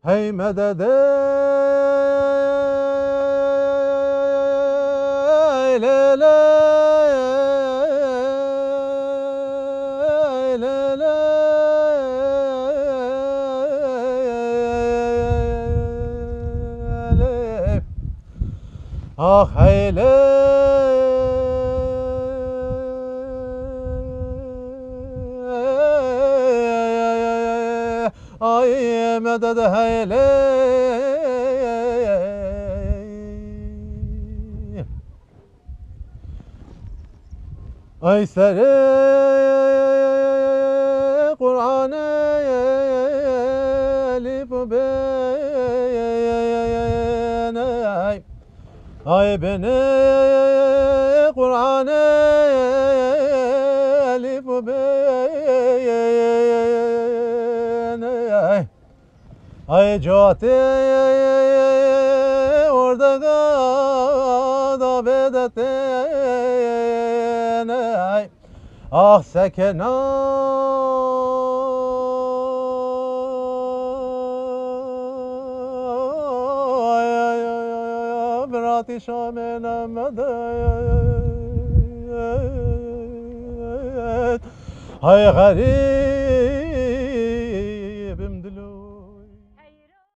Hey medet eyle ah heyle ay medet heyle ay sere Kur'an-ı elif be ay beni Kur'an-ı elif be ay cati orada da bedetten ah sekena براتي شامنا مدد هاي غريب